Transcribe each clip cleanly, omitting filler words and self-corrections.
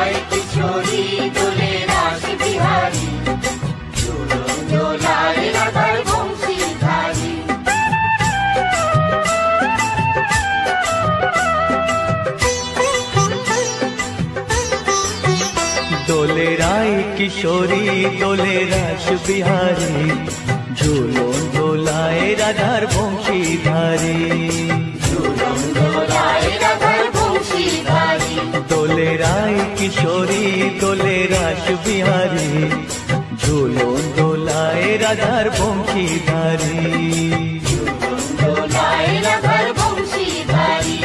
রায় কিশোরী দোলে রাস বিহারী, ঝুলন দোলায় রাধার বংশীধারী। দোলে রায় কিশোরী দোলে রাস বিহারী, ঝুলন দোলায় রাধার বংশীধারী। ঝুলন দোলায় রাধার বংশীধারী। দোলে রায় কিশোরী দোলে রাস বিহারী, ঝুলন দোলায় রাধার বংশীধারী। ঝুলন দোলায় রাধার বংশীধারী।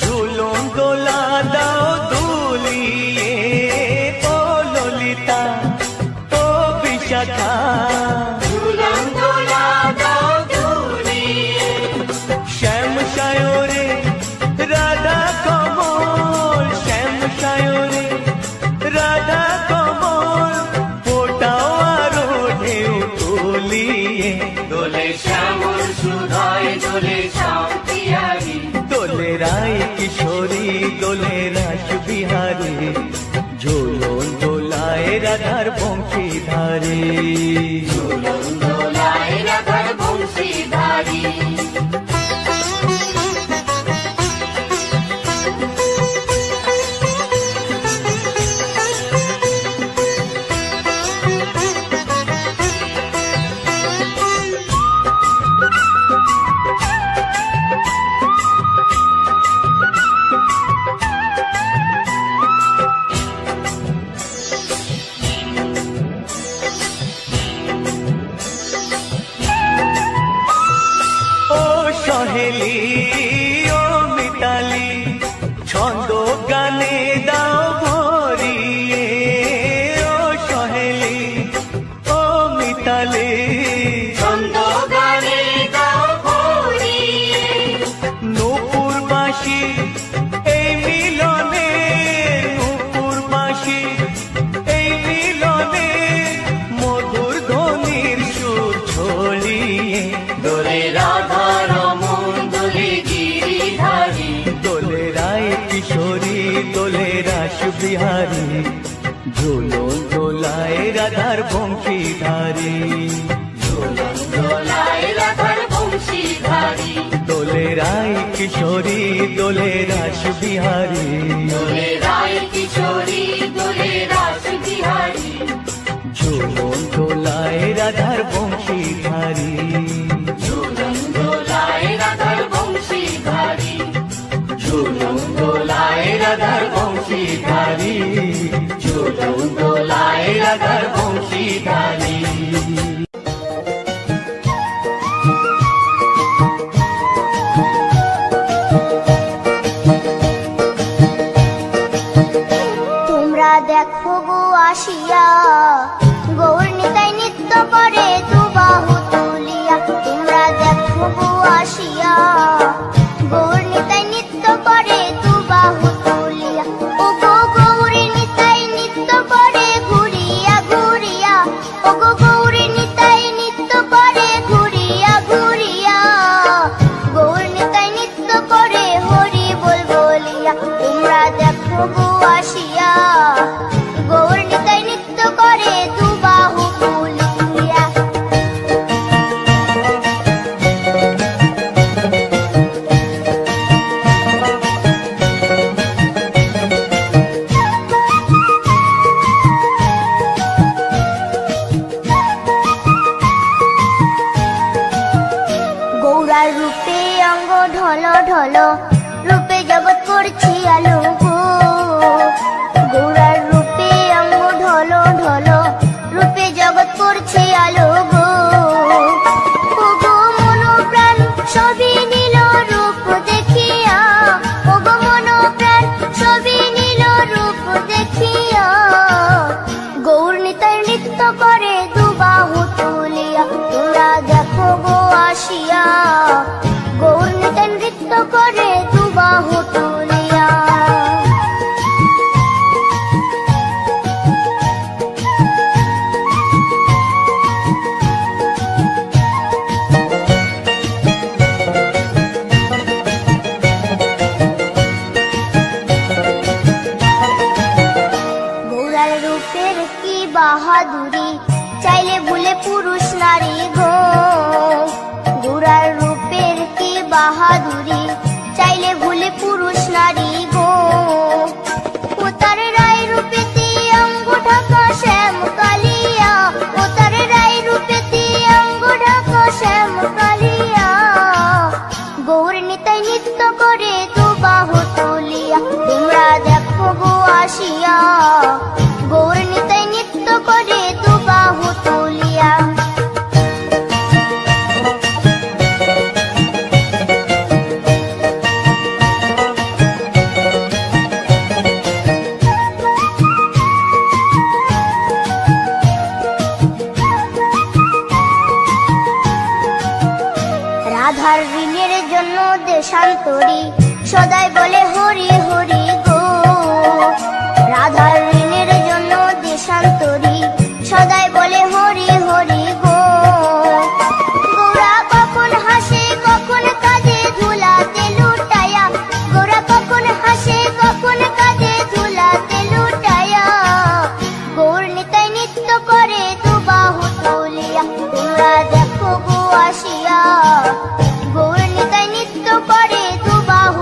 ঝুলন দোলা দাও দুলিয়ে, ও ললিতা ও বিশাখা। ঝুলন দোলা দাও দুলিয়ে, শ্যাম সায়রে রাধা কমল, শ্যাম সায়রে রাধা কমল, ফোটাও আরো ঢেউ তুলিয়ে। দোলে শ্যামল সুধায় দোলে শ্যাম পিয়ারী। দোলে রায় কিশোরী দোলে রাস বিহারী, ঝুলন দোলায় রাধার বংশীধারী। ঝুলন দোলায় রাধার বংশীধারী। সহেলি ও মিতালি ছন্দ গানে দাও ভরিয়ে, ও সহেলি ও মিতালি ছন্দ গানে দাও ভরিয়ে। নূপুর বাঁশি এই মিলনে, নূপুর বাঁশি এই মিলনে, মধুর ধ্বনির সুর ছড়িয়ে। দোলে রাধা রমন দোলে গিরিধারী। দোলে রায় কিশোরী দোলে রাস বিহারী, ঝুলন দোলায় রাধার বংশীধারী। ঝুলন দোলায় রাধার বংশীধারী। দোলে রায় কিশোরী দোলে রাস বিহারী, দোলে রায় কিশোরী দোলে রাস বিহারী। ঝুলন দোলায় রাধার বংশীধারী। ঝুলন দোলায় রাধার বংশীধারী। ঝুলন দোলায় রাধার বংশীধারী। ঝুলন দোলায় রাধার বংশীধারী। তোমরা দেখো গো আসিয়া, গৌর নিতাই নৃত্য করে দুবাহু তুলিয়া। তোমরা দেখো গো আসিয়া, গৌর নিতাই নৃত্য করে দুবাহু তুলিয়া। ও গো গৌরী নিতাই নৃত্য করে ঘুরিয়া ঘুরিয়া, ও গো গৌরী নিতাই নৃত্য করে ঘুরিয়া ঘুরিয়া। গৌর নিতাই নৃত্য করে হরি বল বলিয়া। তোমরা দেখো গো আসিয়া, গৌর নিতাই নৃত্য করে দুবাহু তুলিয়া। গোরার রূপের কি বাহাদুরি, চাইলে ভুলে পুরুষ নারী গো। গোরার রূপের কি বাহাদুরি, চাইলে ভুলে পুরুষ নারী গো। ও তার রায় রূপেতে অঙ্গ ঢাকা শ্যাম কালিয়া, ও তার রায় রূপেতে অঙ্গ ঢাকা শ্যাম কালিয়া। গৌর নিতাই নৃত্য করে দু বাহু তুলিয়া, তোমরা দেখো গো আসিয়া। গৌর নিতাই নৃত্য করে দু বাহু তুলিয়া। রাধার ঋণের জন্য দেশান্তরী সদাই বলে হরি হরি গো। রাধার ঋণের জন্য দেশান্তরী সদাই বলে হরি হরি গো। গোরা কখন হাসে কখন কাঁদে ধুলাতে লুটায়া, গোরা কখন হাসে কখন কাঁদে ধুলাতে লুটায়া। গৌর নিতাই নৃত্য করে দু বাহু তুলিয়া, তোমরা দেখো গো আসিয়া। গৌর নিতাই নৃত্য করে দু বাহু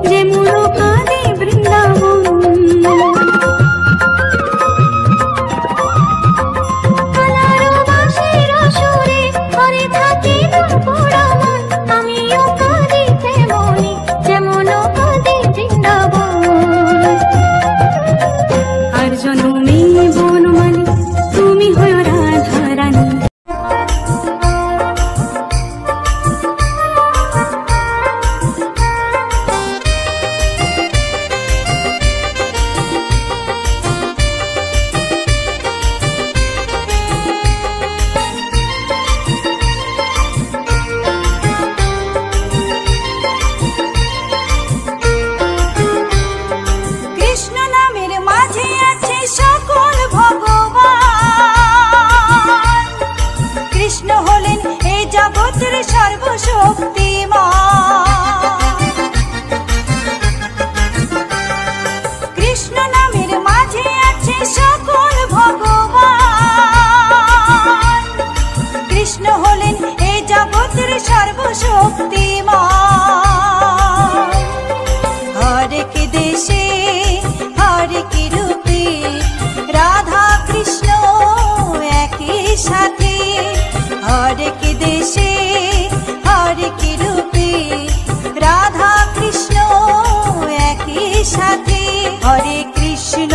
যেমন কাঁদে বৃন্দাবন। কালার বাঁশির সুরে হরে থাকে পোড়া মন, আমিও কাঁদি তেমনি যেমন কাঁদে বৃন্দাবন। আর জন্মে বনমালী তুমি হয় রাধা রানী। কৃষ্ণ নামের মাঝে আছে সকল ভগবান, কৃষ্ণ হলেন এই জগতের সর্বশক্তিমান। কৃষ্ণ নামের মাঝে আছে সকল ভগবান, কৃষ্ণ হলেন এই জগতের সর্বশক্তিমান। হরেক দেশে হরেক রূপে রাধা কৃষ্ণ একই সাথে, হরেক দেশে হরেক রূপে রাধা কৃষ্ণ একই সাথে। হরে কৃষ্ণ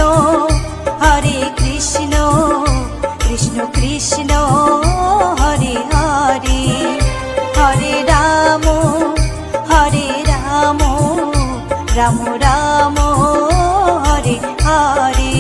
কৃষ্ণ কৃষ্ণ হরে হরে, হরে রাম রাম রাম হরে হরে।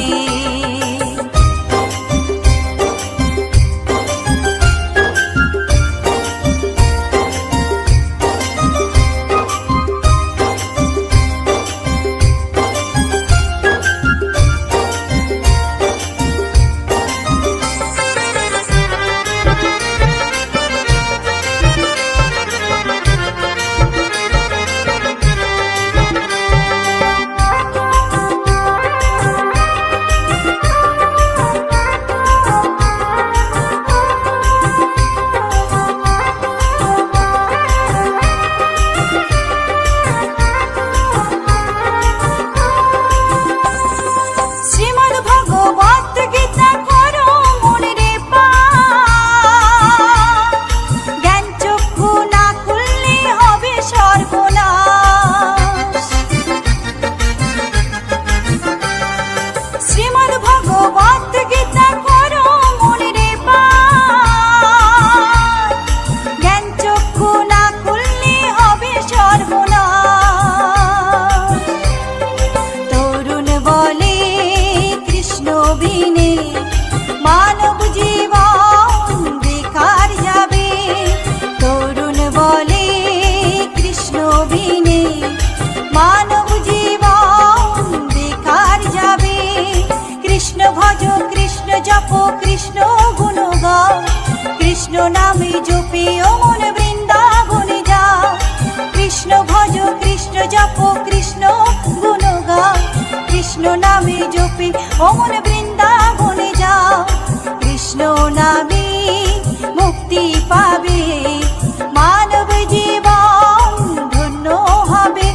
কৃষ্ণ নামে জপে ও মন বৃন্দাবনে যাও, কৃষ্ণ ভজ কৃষ্ণ জপ কৃষ্ণ গুণ গাও, কৃষ্ণ নামে জপে ও মন বৃন্দাবনে যাও। কৃষ্ণ নামে মুক্তি পাবে মানব জীবন ধন্য হবে,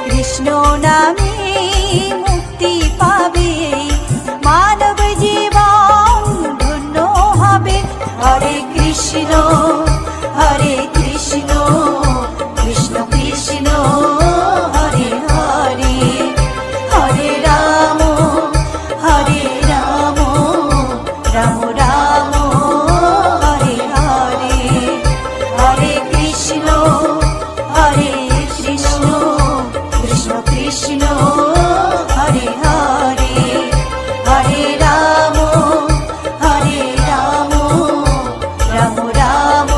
কৃষ্ণ নামে মুক্তি পাবে মানব জীবন ধন্য হবে। হরে কৃষ্ণ কৃষ্ণ কৃষ্ণ হরে হরে, হরে রাম রাম রাম হরে হরে, হরে কৃষ্ণ কৃষ্ণ কৃষ্ণ হরে হরে, হরে রাম রাম রাম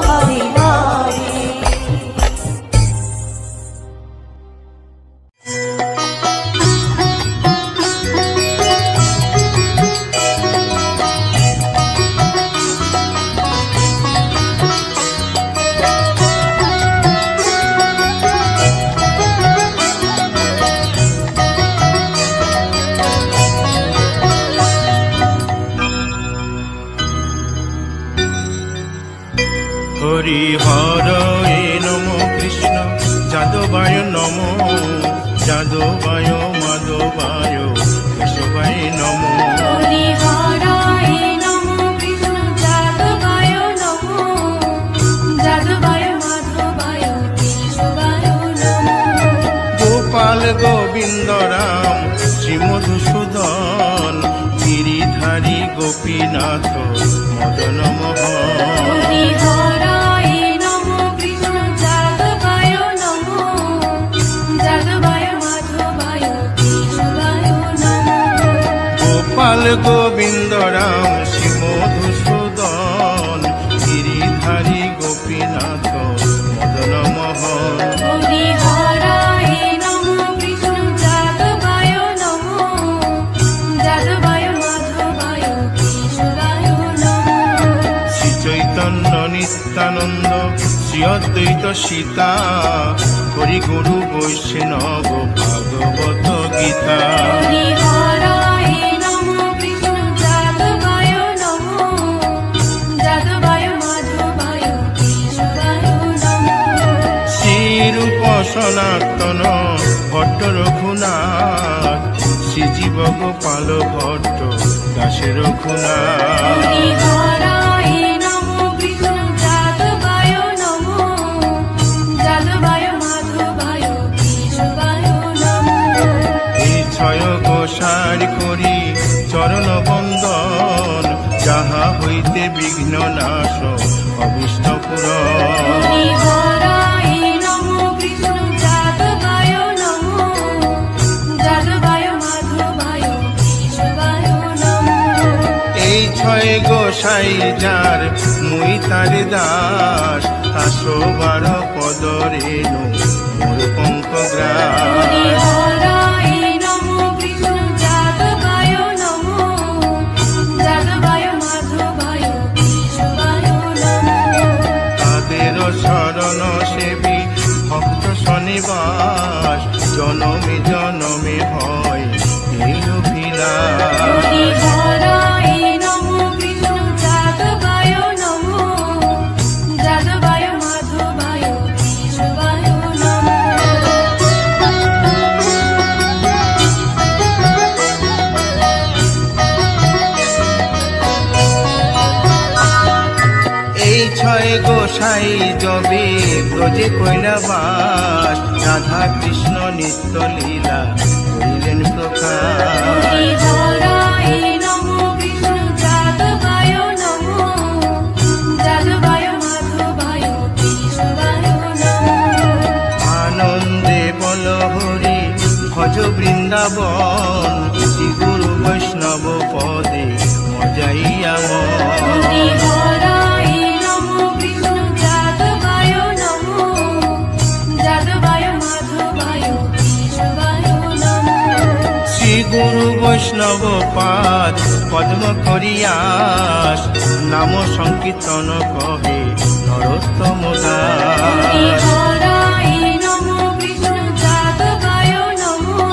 হরে হরে। হরি হরয়ে নমো কৃষ্ণ যাদবায় নমো যাদবায় মাধবায় কেশবায় নমো হরিহরায় নমো বিষ্ণু যাদবায় নমো যাদবায় মাধবায় কেশবায় নমো গোপাল গোবিন্দ রাম শ্রী মধুসূদন গিরিধারী গোপীনাথ মদন মোহন হরিহরায় নমো বিষ্ণু যাদবায় নমো যাদবায় মাধবায় কেশবায় নমো গোপাল গোবিন্দ রাম শ্রী মধুসূদন গিরিধারী গোপীনাথ মদন মোহন হরিহরায় নমো বিষ্ণু যাদবায় নমো যাদবায় মাধবায় কেশবায় নমো শ্রী চৈতন্য নিত্যানন্দ শ্রী অদ্বৈত সীতা হরি গুরু বৈষ্ণব ভাগবত গীতা হরিহরায় নমো বিষ্ণু যাদবায় নমো যাদবায় মাধবায় কেশবায় নমো শ্রীরূপ সনাতন ভট্ট রঘুনাথ শ্রীজীব গোপাল ভট্ট দাসে রঘুনাথ হরিহরায় নমো বিষ্ণু যাদবায় নমো যাদবায় মাধবায় কেশবায় নমো এই ছয় গোসার করি চরণ বন্দন যাহা হইতে বিঘ্ন নাশ অভিষ্ট পুরন হরিহরায় নমো বিষ্ণু যাদবায় নমো যাদবায় মাধবায় কেশবায় নমো এই ছয় গোসাই যার মুই তার দাস 112 পদ রেণু মোর পঙ্ক গ্রাস হরিহরায় নমো বিষ্ণু যাদবায় নমো যাদবায় মাধবায় কেশবায় নমো তাদের শরণ সেবী ভক্ত শনিবাস জনমে জনমে হয় এই অভিলাষ হরিহরায় নমো বিষ্ণু যাদবায় নমো যাদবায় মাধবায় কেশবায় নমো এই ছয় গোসাই যবে ব্রজে কৈলাবাস রাধা কৃষ্ণ নিত্য লীলা করিলেন প্রকাশ হরিহরায় নমো বিষ্ণু যাদবায় নমো যাদবায় মাধবায় কেশবায় নমো আনন্দে বল হরি ভজ বৃন্দাবন শ্রী গুরু বৈষ্ণব পদে মজাইয়া মন হরিহরায় নমো বিষ্ণু যাদবায় নমো যাদবায় মাধবায় কেশবায় নমো শ্রী গুরু বৈষ্ণব পাদ পদ্ম করিয়াস নাম সংকীর্তন কহে নরোত্তম দাস হরিহরায় নমো বিষ্ণু যাদবায় নমো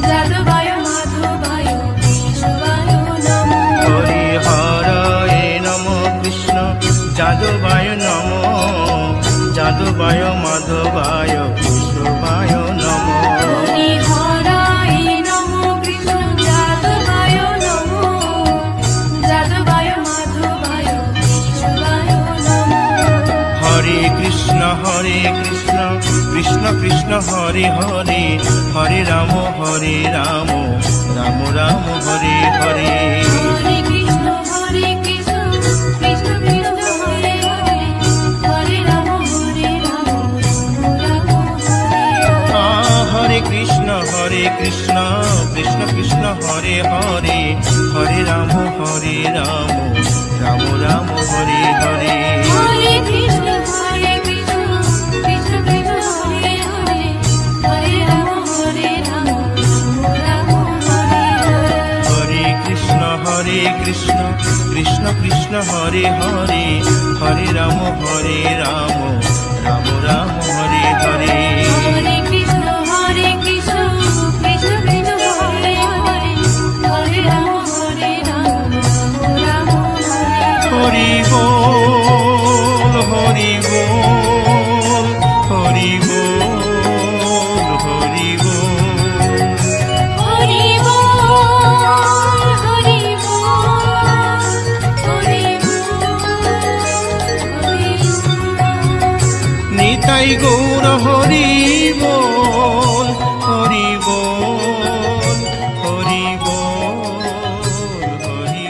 যাদবায় মাধবায় কেশবায় নমো হরি হরয়ে নম কৃষ্ণ যাদবায় নম যাদবায় মাধবায় কেশবায় নম হরিহরায় নমো বিষ্ণু যাদবায় নমো যাদবায় মাধবায় কেশবায় নমো হরে কৃষ্ণ কৃষ্ণ কৃষ্ণ হরে হরে হরে রাম রাম রাম হরে হরে হরে কৃষ্ণ কৃষ্ণ কৃষ্ণ হরে হরে হরে রাম রাম হরে হরে কৃষ্ণ কৃষ্ণ কৃষ্ণ হরে হরে হরে রাম রাম রাম হরে হরে হরে কৃষ্ণ কৃষ্ণ কৃষ্ণ কৃষ্ণ হরে হরে হরে রাম রাম হরে হরে হরে কৃষ্ণ কৃষ্ণ কৃষ্ণ হরে হরে হরে রাম রাম রাম হরে হরে হরে কৃষ্ণ কৃষ্ণ কৃষ্ণ কৃষ্ণ হরে হরে হরে রাম রাম হরে হরি বল হরি বল হরি বল নিতাই গৌর হরি বল, হরি বল, হরি বল, হরি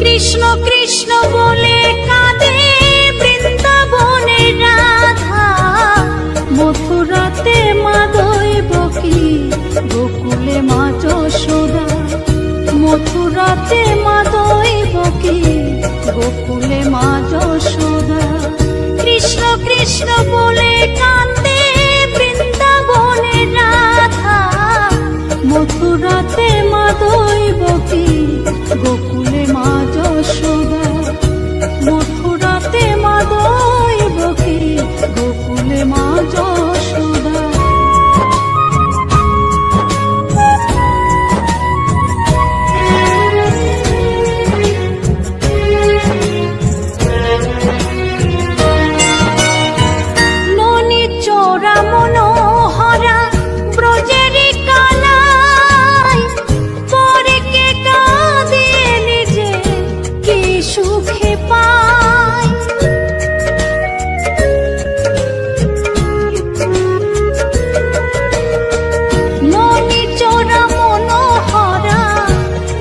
কৃষ্ণ কৃষ্ণ বলে কাঁদে বৃন্দাবনে রাধা, মথুরাতে মা দৈবকী, গোকুলে মা যশোদা। মথুরাতে মা দৈবকী, গোকুলে মা যশোদা। কৃষ্ণ কৃষ্ণ বলে কাঁদে বৃন্দাবনে রাধা, মথুরাতে মা দৈবকী, গোকুলে মা যশোদা। মথুরাতে মা দৈবকী, গোকুলে মা যশোদা। ননি চোরা মনোহরা ব্রজেরি কালাই, পরে কে কাঁদিয়ে নিজে কি সুখে পায়। ননি চোরা মনোহরা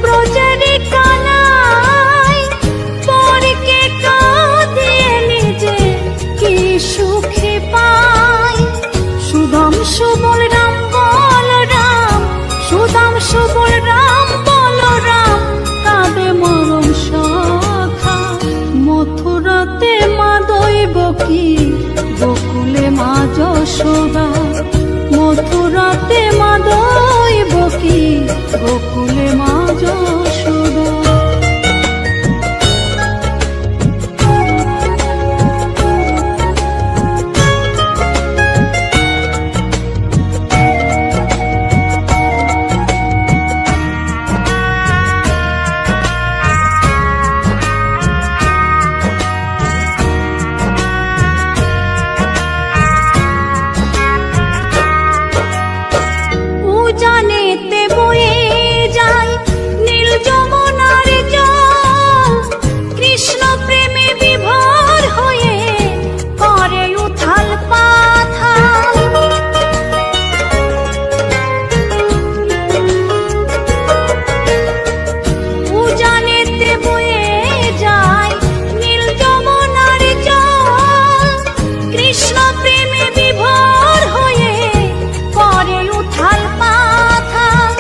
ব্রজেরি কালাই, পরে কে কাঁদিয়ে নিজে কি সুখে পায়। সুদাম সুবল রাম বলরাম, সুদাম সুবল রাম বলরাম, কাঁদে মরম সখা। মথুরাতে মা দৈবকী, গোকুলে মা যশোদা। মথুরাতে মা দৈবকী, গোকুলে মা যশোদা। উজানেতে বয়ে যায় নীল যমুনার জল, কৃষ্ণ প্রেমে বিভোর হয়ে করে উথাল পাথাল। উজানেতে বয়ে যায় নীল যমুনার জল, কৃষ্ণ প্রেমে বিভোর হয়ে করে উথাল পাথাল।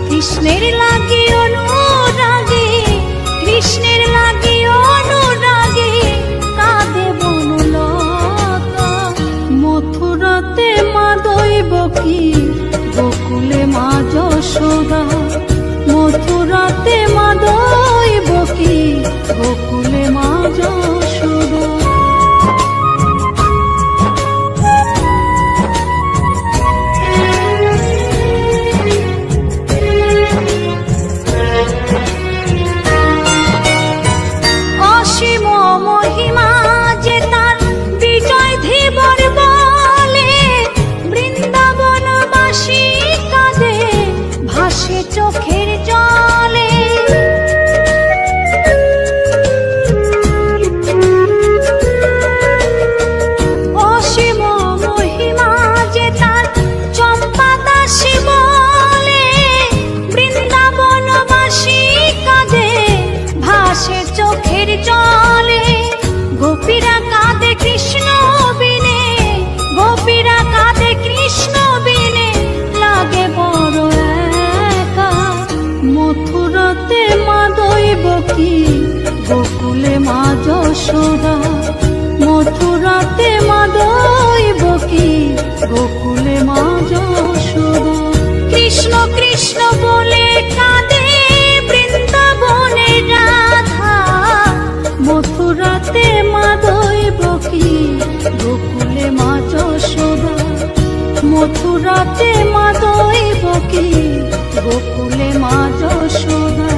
কৃষ্ণের লাগি অনুরাগী, কৃষ্ণের লাগি অনুরাগী, কাঁদে বনলতা। মথুরাতে মা দৈবকী, গোকুলে মা যশোদা। মথুরাতে মা দৈবকী, গোকুলে মা যশোদা। অসীম মহিমা যে তার বিজয় ধীবর বলে, বৃন্দাবনবাসী কাঁদে ভাসে চোখের জলে। অসীম মহিমা যে তার চম্পা দাসী বলে, বৃন্দাবনবাসী কাঁদে ভাসে চোখের জলে। গোপীরা কাঁদে কৃষ্ণ বিনে, গোপীরা কাঁদে কৃষ্ণ বিনে, লাগে বড় একা। মথুরাতে মা দৈবকী, গোকুলে মা যশোদা। মথুরাতে মা দৈবকী, গোকুলে মা যশোদা। কৃষ্ণ কৃষ্ণ বলে কাঁদে বৃন্দাবনে রাধা, মথুরাতে মা দৈবকী, গোকুলে মা যশোদা। মথুরাতে মা দৈবকী, গোকুলে মা যশোদা।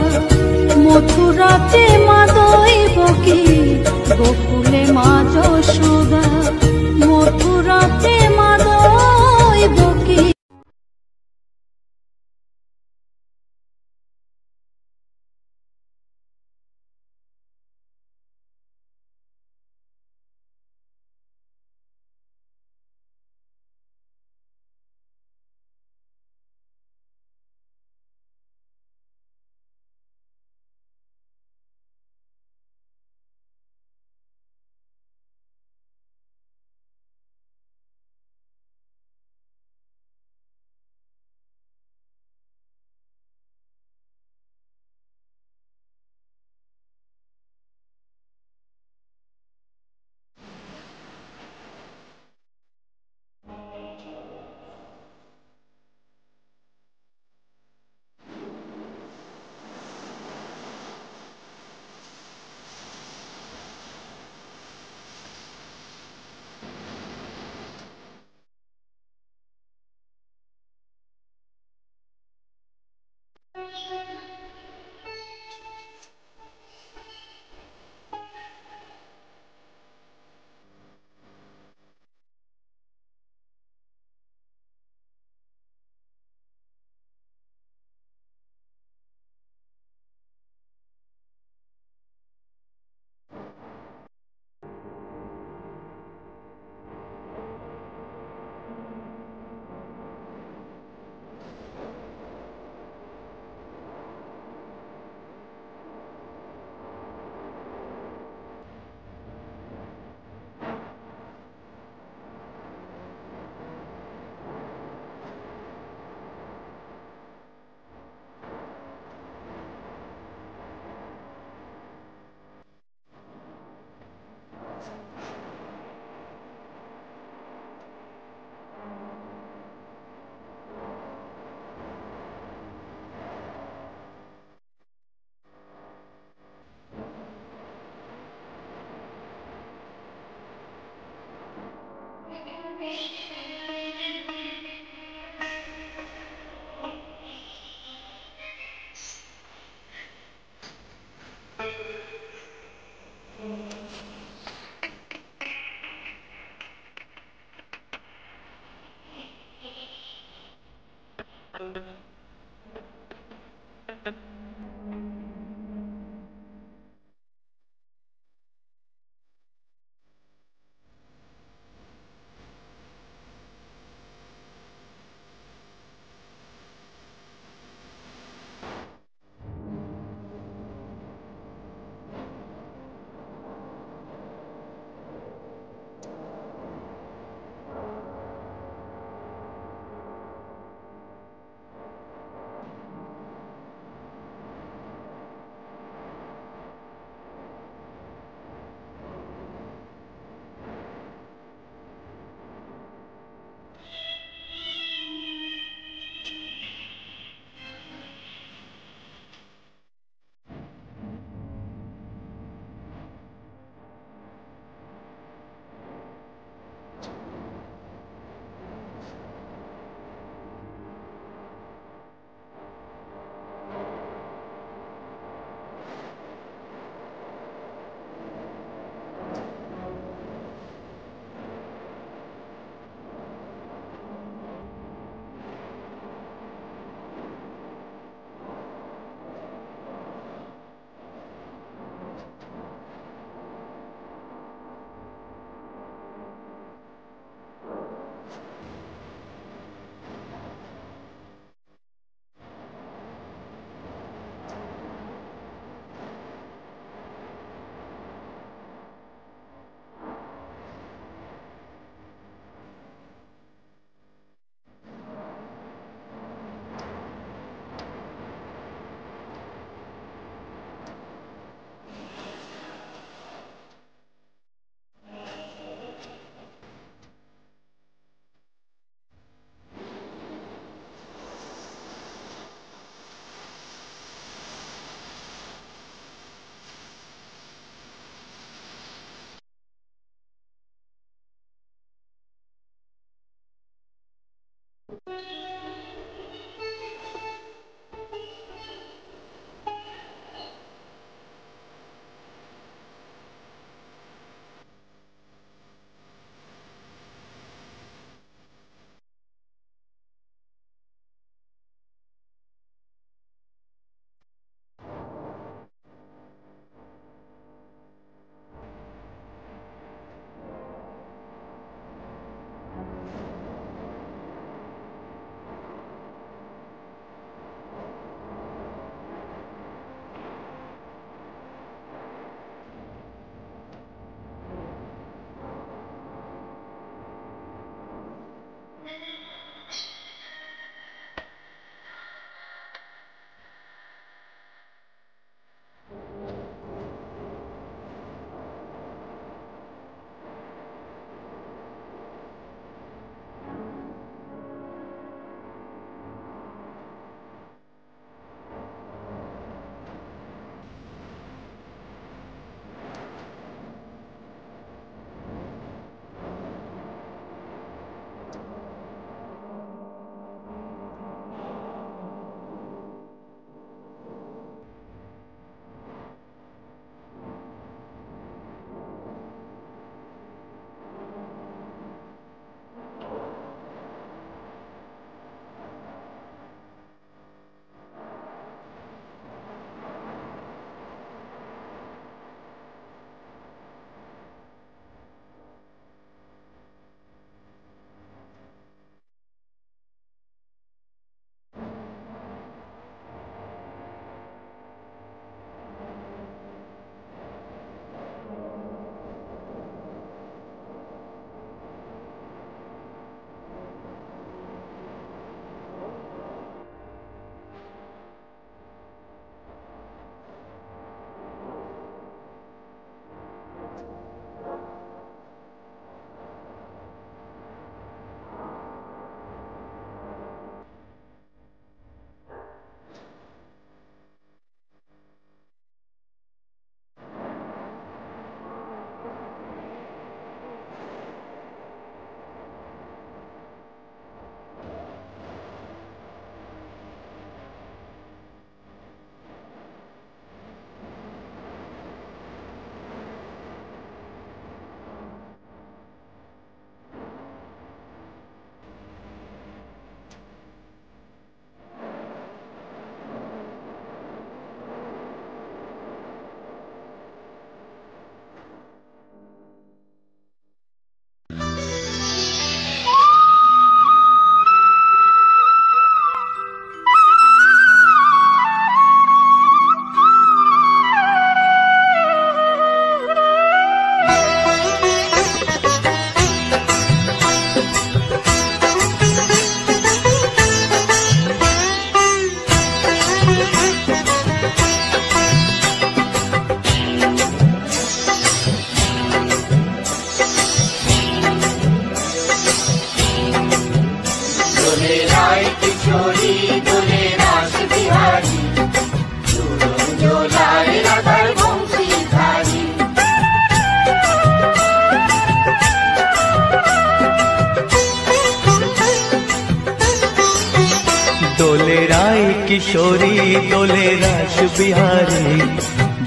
কিশোরী দোলে রাস বিহারী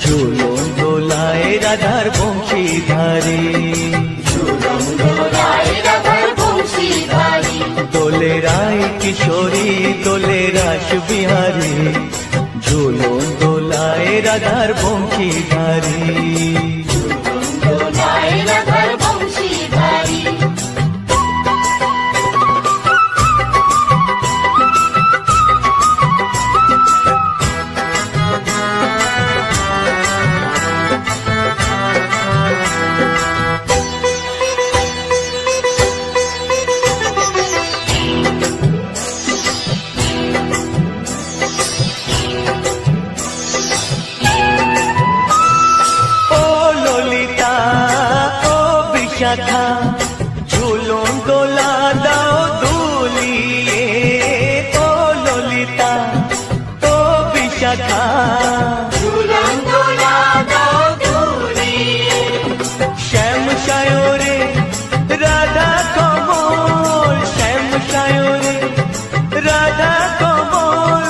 ঝুলন দোলায় রাধার বংশীধারী ঝুলন দোলায় রাধার বংশীধারী দোলে রায় কিশোরী দোলে রাস বিহারী ঝুলন দোলায় রাধার বংশীধারী ঝুলন দোলায় রাধার বংশীধারী বিশাখা ঝুলন দোলা দাও দুলিয়ে ও ললিতা ও বিশাখা ঝুলন দোলা দাও দুলিয়ে শ্যাম সায়রে রাধা কমল শ্যাম সায়রে রাধা কমল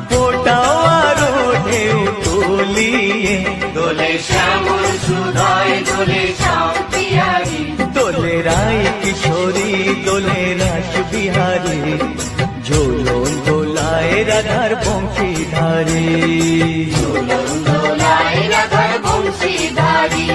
ফোটাও আরো ঢেউ তুলিয়ে দোলে শ্যামল সুধায় দোলে শ্যাম পিয়ারি দোলে রায় কিশোরী দোলে রাস বিহারী ঝুলন দোলায় রাধার বংশীধারী ঝুলন দোলায় রাধার বংশীধারী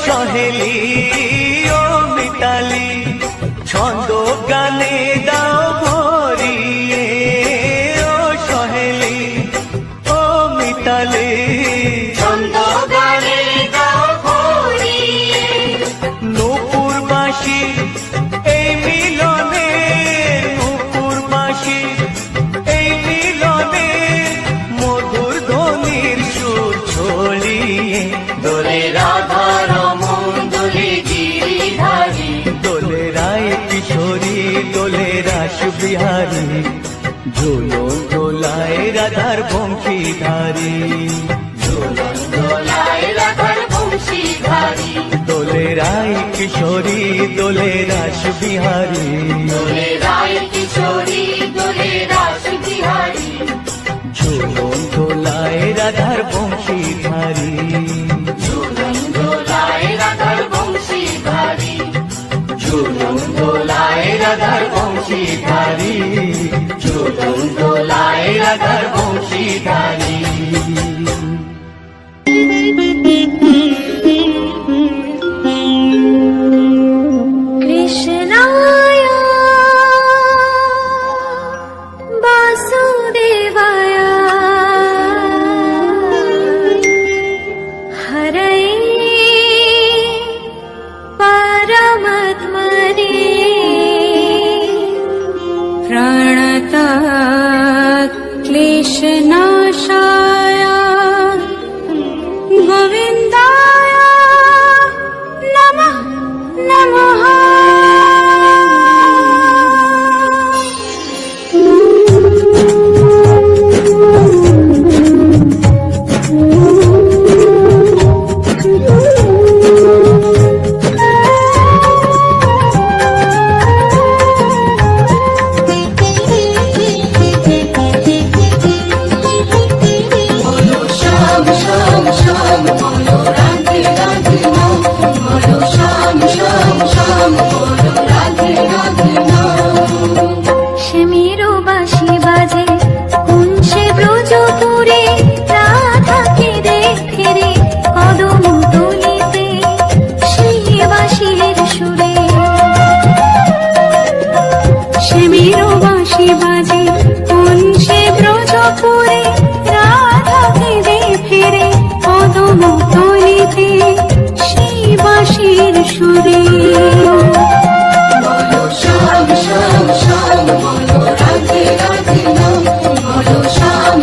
সহেলি ও মিতালি ছন্দ গানে দাও ভরিয়ে ও সহেলি ও মিতালি ছন্দ গানে দাও ভরিয়ে নূপুর বাঁশি এই মিলনে নূপুর বাঁশি এই মিলনে মধুর ধ্বনির সুর ছড়িয়ে দোলে রাধা রমন দোলে গিরিধারী দোলে রায় কিশোরী দোলে রাস বিহারী ঝুলন দোলায় রাধার বংশীধারী ঝুলন দোলায় রাধার বংশীধারী দোলে রায় কিশোরী দোলে রাস বিহারী দোলে রায় কিশোরী দোলে রাস বিহারী ঝুলন দোলায় রাধার বংশীধারী ঝুলন দোলায় রাধার বংশীধারী ঝুলন দোলায় রাধার বংশীধারী ঝুলন দোলায় রাধার বংশীধারী কৃষ্ণায় বাসুদেবায় হরয়ে পরমাত্মনে প্রণতাৎ ক্লেশনাশায় গোবিন্দায় নমঃ নমঃ সুরে বলো শ্যাম শ্যাম শ্যাম বলো রাধে রাধে নাম বলো শ্যাম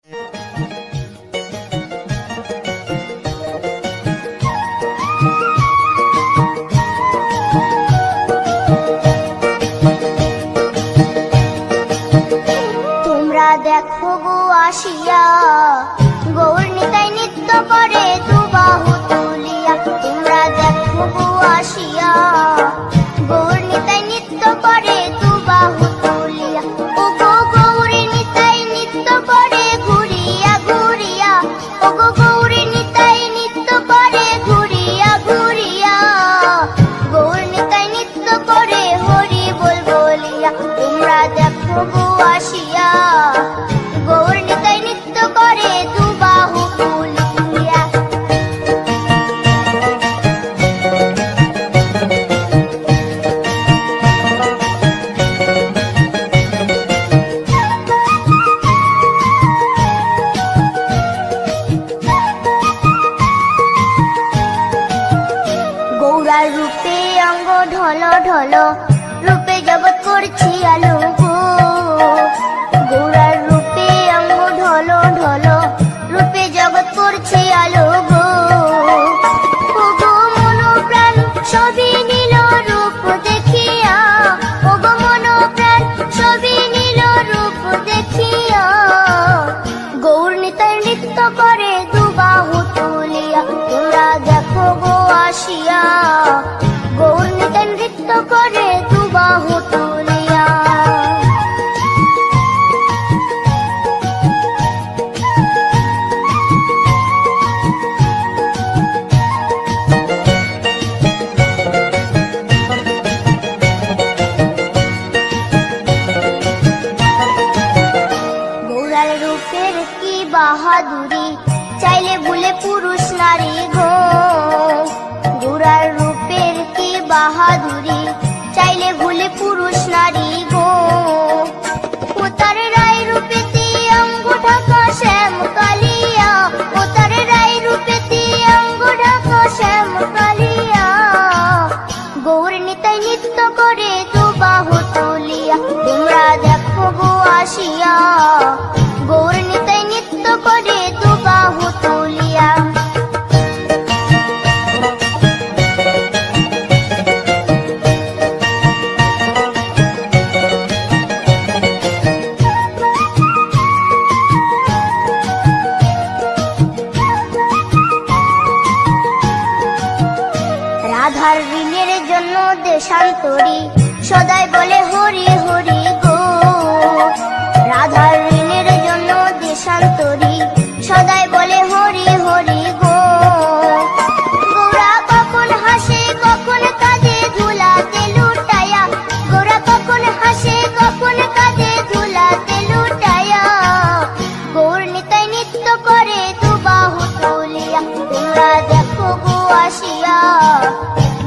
তোমরা দেখো গো আসিয়া গৌর নিতাই নৃত্য করে দুবাহু তুলিয়া। তোমরা দেখো গো আসিয়া গৌর নিতাই নৃত্য করে দুবাহু তুলিয়া। ও গো গৌরী নিতাই নৃত্য করে ঘুরিয়া ঘুরিয়া। ও গো গৌরী নিতাই নৃত্য করে ঘুরিয়া ঘুরিয়া। গৌর নিতাই নৃত্য করে হরি বল বলিয়া। তোমরা দেখো গো আসিয়া গৌর নিতাই নৃত্য করে দুবাহু তুলিয়া। গৌরার রূপে অঙ্গ ঢল ঢল রূপে জগৎ করছি আলো গো। গৌরার রূপে অঙ্গ ঢল ঢল রূপে জগৎ করছি আলো গো। ও গো মন প্রাণ সবই নীল রূপ দেখিয়া। ও গো মন প্রাণ সবই নীল রূপ দেখিয়া। গৌর নিতাই নৃত্য করে দুবাহু তুলিয়া। তোমরা দেখো গো আসিয়া গৌর নিতাই নৃত্য করে দুবাহু তুলিয়া। গৌরার রূপের কি বাহাদুরি চাইলে ভুলে পুরুষ নারী গো। গৌরার রূপের কি বাহাদুরি চাইলে ভুলে পুরুষ নারী গো। ও তার রায় রূপেতে অঙ্গ ঢাকা শ্যাম কালিয়া। ও তার রায় রূপেতে অঙ্গ ঢাকা শ্যাম কালিয়া। গৌর নিতাই নৃত্য করে দুবাহু তুলিয়া। তোমরা দেখো গো আসিয়া গৌর নিতাই নৃত্য করে দুবাহু তুলিয়া। রাধার ঋণের জন্য দেশান্তরী সদাই বলে হরি হরি গো। রাধার ঋণের জন্য দেশান্তরী সদাই বলে হরি হরি গো। গৌরা কখন হাসে কখন কাঁদে ধুলাতে লুটায়া। গৌরা কখন হাসে কখন কাঁদে ধুলাতে লুটায়া। গৌর নিতাই নৃত্য করে দুবাহু তুলিয়া। তোমরা দেখো গো আসিয়া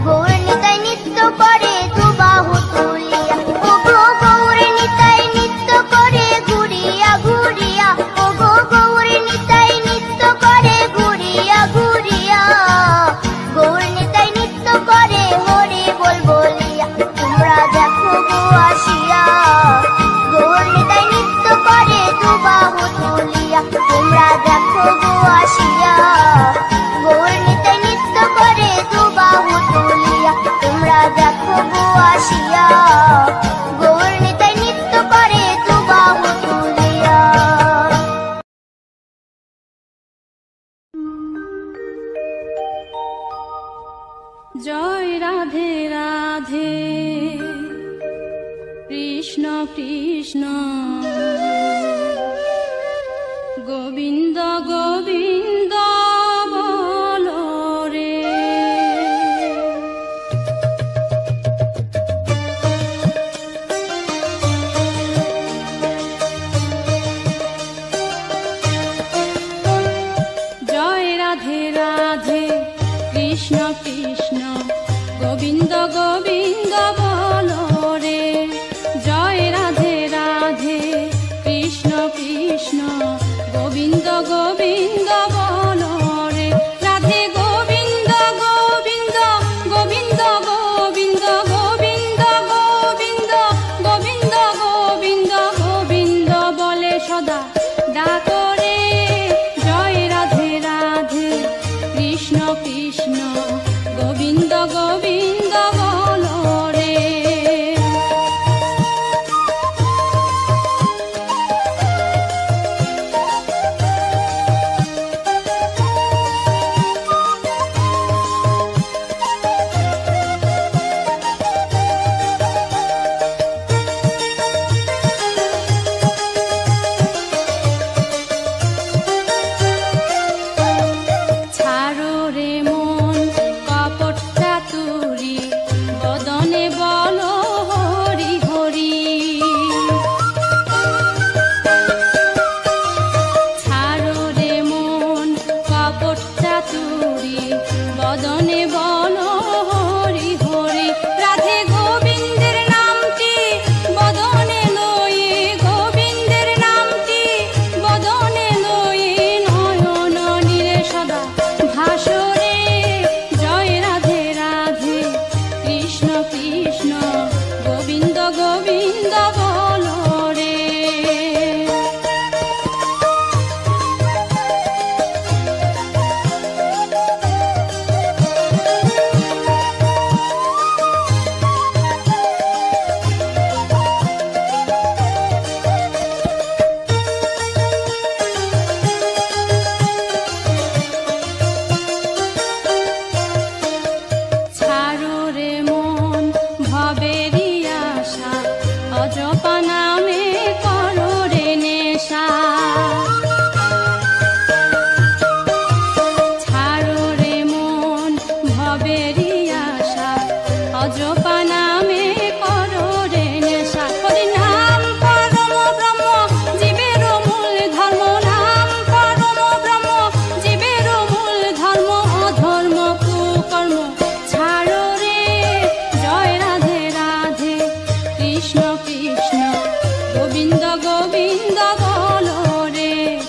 গৌর নিতাই নৃত্য করে দুবাহু তুলিয়া। ও গো গৌর নিতাই নৃত্য করে ঘুরিয়া ঘুরিয়া। ও গো গৌর নিতাই নৃত্য করে ঘুরিয়া ঘুরিয়া। গৌর নিতাই নৃত্য করে হরি বল বলিয়া। তোমরা দেখো গো আসিয়া গৌর নিতাই নৃত্য করে দুবাহু তুলিয়া। তোমরা দেখো গো আসিয়া গৌর নিতাই নৃত্য করে দুবাহু তুলিয়া। তোমরা দেখো গো আসিয়া গৌর নিতাই নৃত্য করে দুবাহু তুলিয়া। জয় রাধে রাধে কৃষ্ণ কৃষ্ণ গোবিন্দ গোবিন্দ বলো রে। জয় রাধে রাধে কৃষ্ণ কৃষ্ণ গোবিন্দ গোবিন্দ বলো রে। জয় রাধে রাধে কৃষ্ণ কৃষ্ণ গোবিন্দ গোবিন্দ বলো রে। রাধে গোবিন্দ গোবিন্দ গোবিন্দ গোবিন্দ গোবিন্দ গোবিন্দ গোবিন্দ গোবিন্দ গোবিন্দ বলে সদা ডাকরে। ব্রজপাল